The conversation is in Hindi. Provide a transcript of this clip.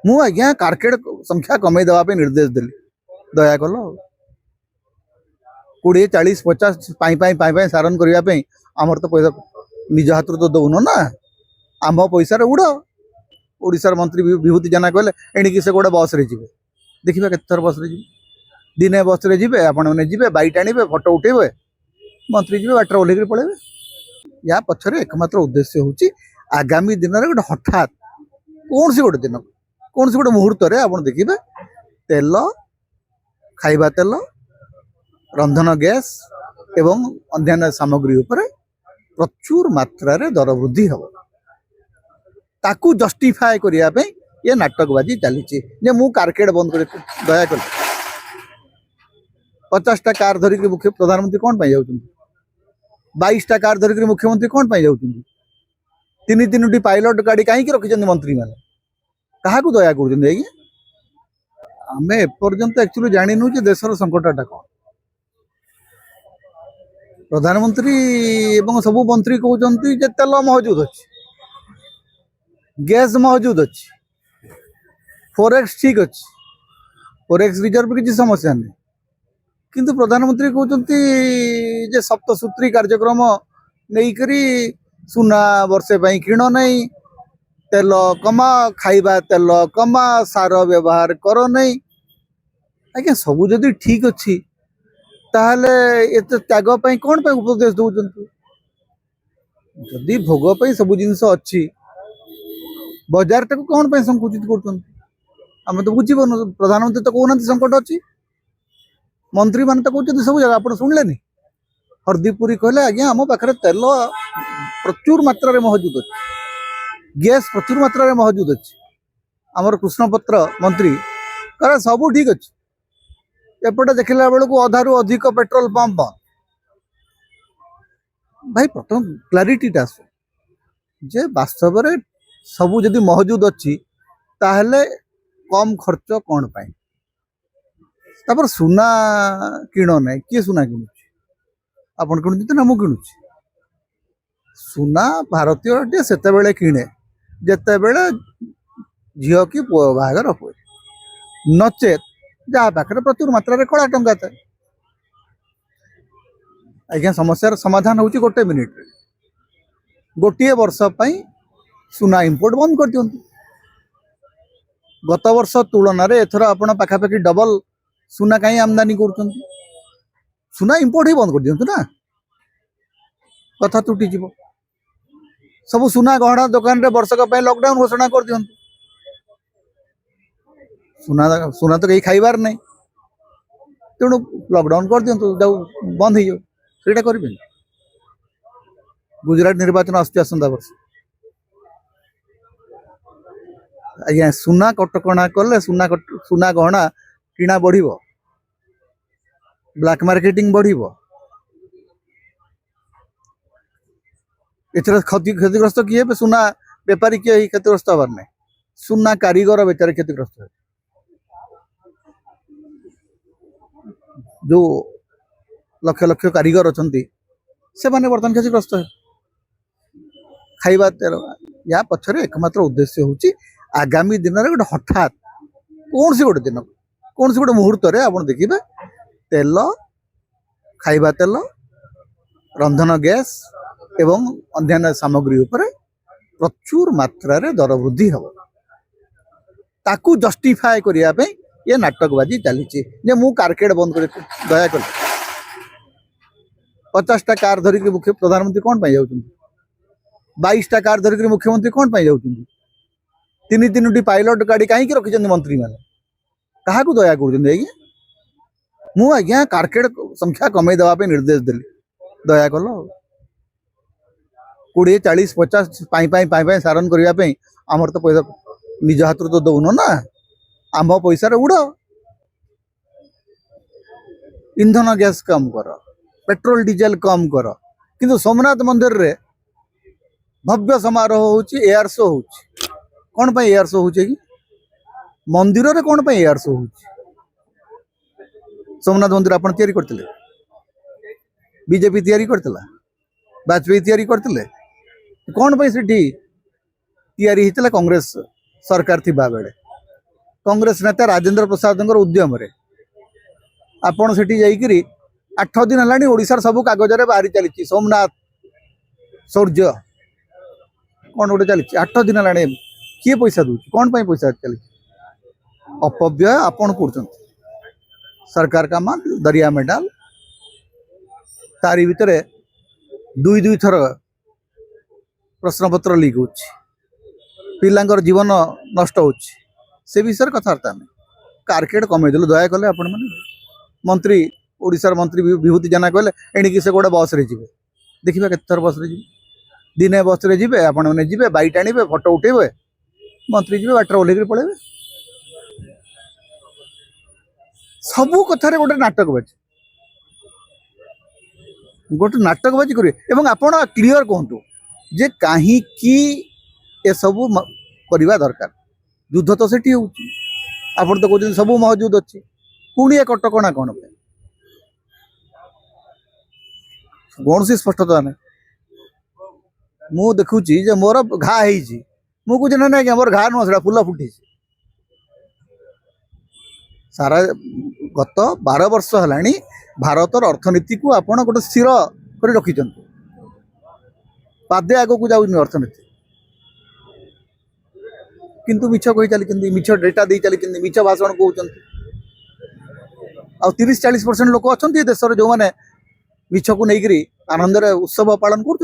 मु आज्ञा कारकेड संख्या कमे देवाई निर्देश देली दया कल 20 40 50 सारण करने आमर तो पैसा निज हाथ तो दौन ना आम पैसा उड़ ओडिशार मंत्री विभूति जेना कहले एणिकी से गोटे बस रे जिवे देखिए केतर बस रे जिवे दिने बस रे जिवे आपण मैंने जिवे बैट आनिबे फोटो उठेबे मंत्री जिवे बाटर ओल्हेक पड़ेबे या पछरे एकमात्र उद्देश्य होची आगामी दिन में गोटे हठात कौन सी गोटे दिन कौन सी गोटे मुहूर्त रे आपण देखिबे तेल खाइबा तेल रंधन गैस एवं अन्य सामग्री उपरे प्रचुर मात्रा रे दर वृद्धि हम ताकू जस्टिफाए करिया पे ये नाटकबाजी चली जे मु कारकेड बंद कर दया कर 50टा कार धरिक मुख्य प्रधानमंत्री कौन पाई जाउछन 22टा कार धरिक मुख्यमंत्री कौन पाई जाउछन 3-3टी पायलट गाड़ी कहीं रखिछन मंत्री माने कहा को दया कर आमे एपर्यंत एक्चुअली जानिनु जे देशर संकटटा कौन प्रधानमंत्री एवं सबू मंत्री कहते जे तेल मौजूद अच्छी गैस मौजूद अच्छी फोरेक्स ठीक अच्छी फोरेक्स रिजर्व किसी समस्या नहीं किंतु प्रधानमंत्री कहते जे सप्तसूत्री कार्यक्रम नहीं करी सुना वर्षे किण नहीं तेल कमा खाइबा तेल कमा सार व्यवहार कर नहीं आज्ञा सबू जदि ठीक अच्छी ताहले एत त्याग पाई कौन पाई उपदेश दौरान जदि भोग पाई सब जिनस अच्छी बजार टाक कौन पाई संकुचित कर तो बुझीपन प्रधानमंत्री तो कहना संकट अच्छी मंत्री मान तो कहते सब जगह आप शुणिले हरदीपुरी कहले आज्ञा आम पाखे तेल प्रचुर मात्रा मौजूद अच्छी गैस प्रचुर मात्रा मौजूद अच्छी आमर कृष्णपत्र मंत्री कह सब ठीक अच्छी एपटे देखला बेलू अधारू अधिक पेट्रोल पंप भाई प्रथम क्लारिटी आस जे वास्तव में सबू जदि मौजूद अच्छी ताहले कम खर्च कौन पाई तापर सुना किण ना किए सुना किणुची आपन किणुची ना मु किणुची सुना भारतीय से किणे जिते बड़े झील की पुओ बाहागर हुए नचेत जहाँ पाखे प्रचुर मात्रा रे कड़ा टंका था आज्ञा समस्या समाधान होची गोटे मिनिट गोटे वर्ष पई सुना इंपोर्ट बंद कर दियंतु गत वर्ष तुलन में एथर आपण पाखापाखि डबल सुना कहीं आमदानी कर सुना इंपोर्ट ही बंद कर दियंतु ना कथा तुटी जीव सब सुना गहना दुकान रे वर्षक लॉकडाउन घोषणा कर दियंतु सुना सुना तो कहीं खाइबार नहीं तेणु लॉकडाउन कर दियंतु जाऊ बंद हो जाऊ करें गुजरात निर्वाचन आसंता वर्ष आज्ञा सुना कटकणा कले सुना गहना किणा बढ़ ब्लैक मार्केटिंग बढ़ क्षतिग्रस्त किए सुना बेपारी किए क्षतिग्रस्त हबार नहीं सुना कारीगर बेचारे क्षतिग्रस्त है जो लक्ष लक्ष कारीगर अच्छा से माने बर्तमान क्षतिग्रस्त है खाइबा तेल या पछरे एकमात्र उद्देश्य होची आगामी दिन में गोटे हठात कौन सी गोटे दिन कौन सी गोटे मुहूर्त रे आप देखिए तेल खाइबा तेल रंधन गैस एवं अन्य सामग्री उपरे प्रचुर मात्रा रे दर वृद्धि हम ताकू जस्टिफाए करिया पे ये नाटकबाजी चली जे मु कारकेड बंद कर दया कर 50टा कार धरिक मुख्य प्रधानमंत्री कौन पाई जाउछन 22टा कार धरिक मुख्यमंत्री कौन पाई जाउछन 3-3टी पायलट गाड़ी कहीं रखिछन मंत्री माने कहा को दया कर मु आज्ञा कारकेड संख्या कमे देवाई निर्देश देली दया कल 20 40 50 सारण करने आमर तो पैसा निज हाथ तो दौन ना आम पैसा उड़ इंधन गैस कम कर पेट्रोल डीजेल कम कर किंतु सोमनाथ मंदिर रे भव्य समारोह होची एयर शो होची कौन पाई एयर शो होची मंदिर रे कौन पाई एयर शो होची सोमनाथ मंदिर आपण तैयारी करथिले बीजेपी तैयारी करथिला वाजपेयी तैयारी करथिले कौन पाई सेठी तैयारी हितला कांग्रेस सरकार थी बेले कांग्रेस नेता राजेंद्र प्रसाद उद्यम आपण सेठी जाइकरी 8 दिन है ओडिशार सब कागज बाहरी चली सोमनाथ शौर्य कौन गोटे चली 8 दिन है किए पैसा दूसरी कौन पाई पैसा चली अपव्यय आपण कर सरकार का मान दरिया में डाल तारी भितर दुई थर प्रश्नपत्र लीक हो पिलांकर जीवन नष्ट हो से विषय कथबार्ता नहीं कारकेट कमेदेलु दया कले आपण मैंने मंत्री ओडिशार मंत्री विभूति जेना कहले एणिकी से गोटे बस रे जिवे देखिबा केते थर बस रे जिवे दिने बस रे जिवे आपण माने जिवे बाइट आनिबे फोटो उठेबे मंत्री जिवे बाटर ओलेकरी पळेबे सबु कथारे गोटे नाटक बाजी करिए एवं आपण क्लियर कहतु जे कहीं की ए सबु करवा दरकार युद्ध तो सेठी होउची आपण तो कहते सबु मौजूद अच्छी पुणी कटकणा कौन पे कौन सी स्पष्टता ना मु देखुची जे मोर घा है मु कुछ ना कि मोर घा नुह फुल फुटी सारा गत 12 वर्ष है भारतर अर्थनीति को आपण गोटे स्थिर कर रखी पादे आग को जाऊनी अर्थनीति किंतु मिछ कही चली मिछ डेटा दे चली मिछ भाषण कहते आ 30-40% लोक अच्छा देश जो मैंने मिछ को लेकर आनंद उत्सव पालन कर